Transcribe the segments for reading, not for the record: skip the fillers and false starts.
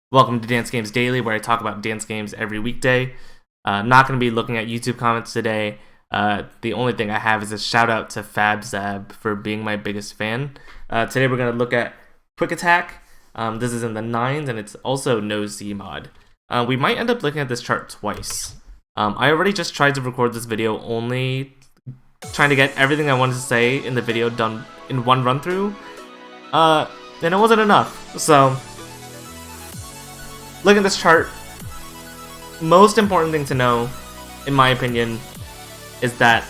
Welcome to Dance Games Daily, where I talk about dance games every weekday. Not going to be looking at YouTube comments today. The only thing I have is a shout out to FabZab for being my biggest fan. Today we're going to look at Quick Attack. This is in the 9s and it's also no Z mod. We might end up looking at this chart twice. I already just tried to record this video only trying to get everything I wanted to say in the video done in one run through. And it wasn't enough. So look at this chart. Most important thing to know, in my opinion, is that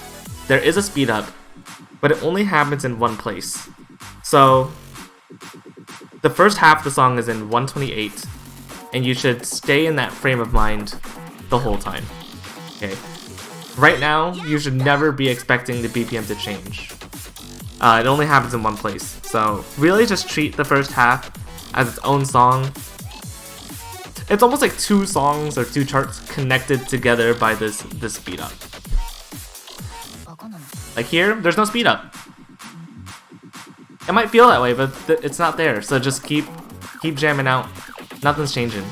there is a speed up, but it only happens in one place. So the first half of the song is in 128, and you should stay in that frame of mind the whole time. Okay. Right now, you should never be expecting the BPM to change. It only happens in one place. So really just treat the first half as its own song. It's almost like two songs or two charts connected together by this speed up. Like here, there's no speed up. It might feel that way, but it's not there. So just keep jamming out. Nothing's changing.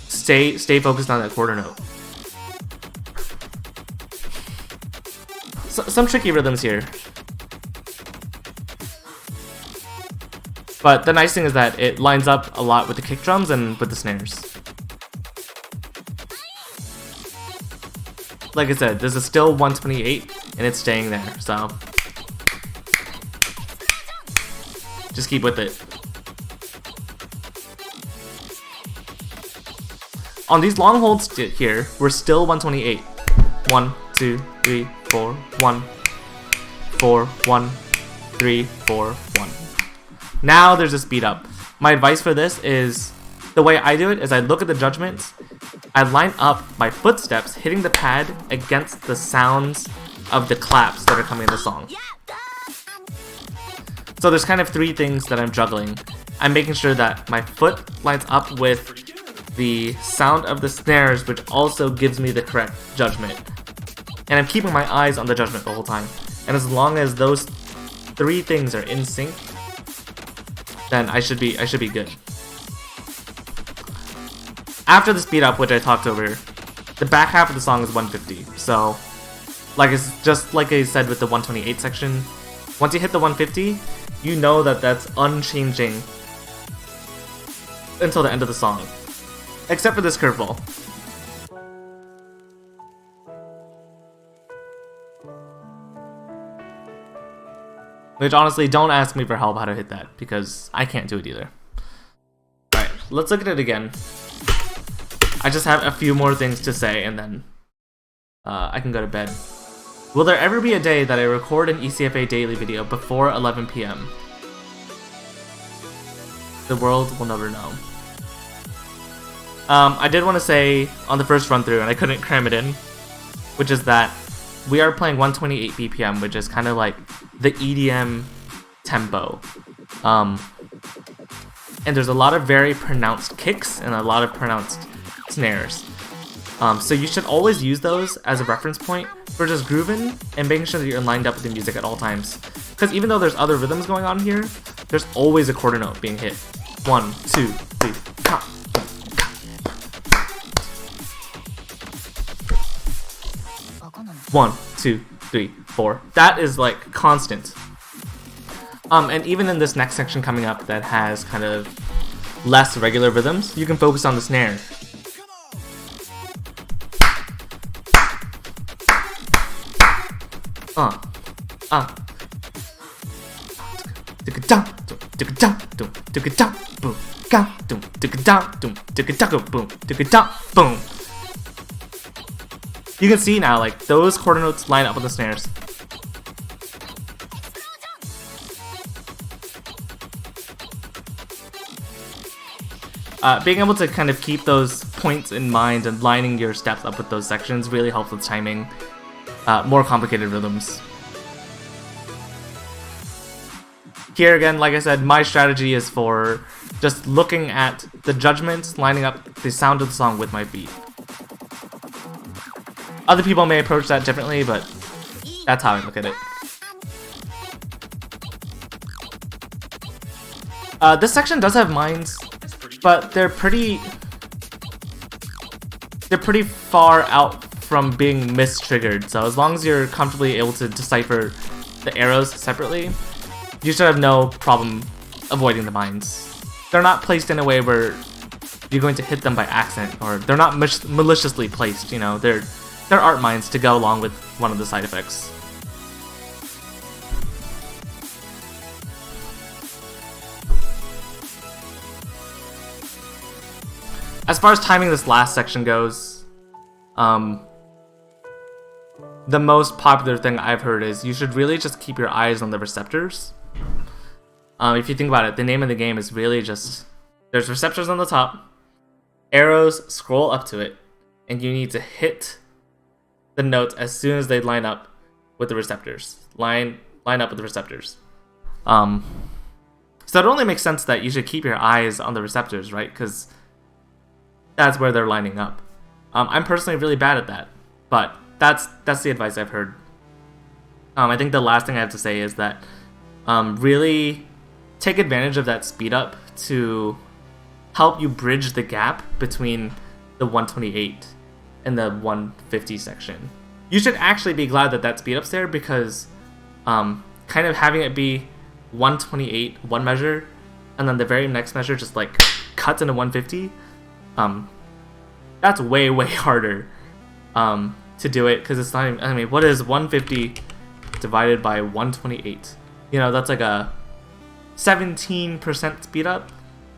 Stay focused on that quarter note. So, some tricky rhythms here. But the nice thing is that it lines up a lot with the kick drums and with the snares. Like I said, this is still 128 and it's staying there, so just keep with it. On these long holds here, we're still 128. 1, 2, 3, 4, 1, 4, 1, 3, 4, 1. Now there's a speed up. My advice for this is, the way I do it is I look at the judgments, I line up my footsteps hitting the pad against the sounds of the claps that are coming in the song. So there's kind of three things that I'm juggling. I'm making sure that my foot lines up with the sound of the snares, which also gives me the correct judgment. And I'm keeping my eyes on the judgment the whole time. And as long as those three things are in sync, then I should be good. After the speed up, which I talked over, the back half of the song is 150. So, just like I said with the 128 section, once you hit the 150, you know that that's unchanging until the end of the song, except for this curveball. Which honestly, don't ask me for help how to hit that, because I can't do it either. Alright, let's look at it again. I just have a few more things to say, and then I can go to bed. Will there ever be a day that I record an ECFA daily video before 11 PM? The world will never know. I did want to say on the first run through, and I couldn't cram it in, which is that we are playing 128 BPM, which is kind of like the EDM tempo. And there's a lot of very pronounced kicks and a lot of pronounced snares. So you should always use those as a reference point for just grooving and making sure that you're lined up with the music at all times. Because even though there's other rhythms going on here, there's always a quarter note being hit. 1, 2, 3, ka. 1, 2, 3, 4. That is like constant. And even in this next section coming up that has kind of less regular rhythms, you can focus on the snare. Boom. You can see now, like, those quarter notes line up with the snares. Being able to kind of keep those points in mind and lining your steps up with those sections really helps with timing more complicated rhythms. Here again, like I said, my strategy is for just looking at the judgments, lining up the sound of the song with my beat. Other people may approach that differently, but that's how I look at it. This section does have mines. but they're pretty far out from being mistriggered. So as long as you're comfortably able to decipher the arrows separately, you should have no problem avoiding the mines. They're not placed in a way where you're going to hit them by accident, or they're not maliciously placed, you know, they're art mines to go along with one of the side effects. As far as timing this last section goes, the most popular thing I've heard is you should really just keep your eyes on the receptors. If you think about it, the name of the game is really just, there's receptors on the top, arrows scroll up to it, and you need to hit the notes as soon as they line up with the receptors. Line up with the receptors. So it only makes sense that you should keep your eyes on the receptors, right? Because that's where they're lining up. I'm personally really bad at that, but that's the advice I've heard. I think the last thing I have to say is that really take advantage of that speed up to help you bridge the gap between the 128 and the 150 section. You should actually be glad that that speed up's there, because kind of having it be 128 one measure and then the very next measure just like cuts into 150, that's way harder to do it, because it's not even, I mean, what is 150 divided by 128? You know, that's like a 17% speed up.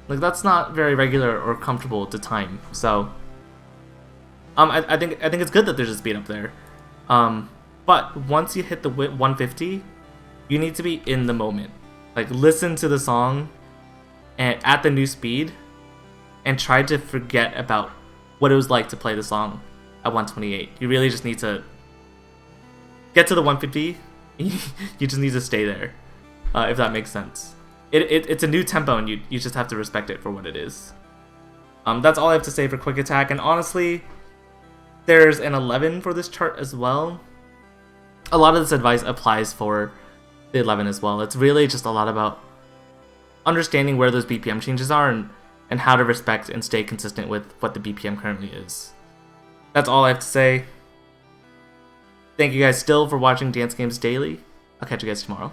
Like, that's not very regular or comfortable to time. So I think it's good that there's a speed up there. But once you hit the 150, you need to be in the moment. Like, listen to the song and at the new speed and try to forget about what it was like to play the song at 128. You really just need to get to the 150. You just need to stay there, if that makes sense. It's a new tempo, and you just have to respect it for what it is. That's all I have to say for Quick Attack, and honestly, there's an 11 for this chart as well. A lot of this advice applies for the 11 as well. It's really just a lot about understanding where those BPM changes are and how to respect and stay consistent with what the BPM currently is. That's all I have to say. Thank you guys still for watching Dance Games Daily. I'll catch you guys tomorrow.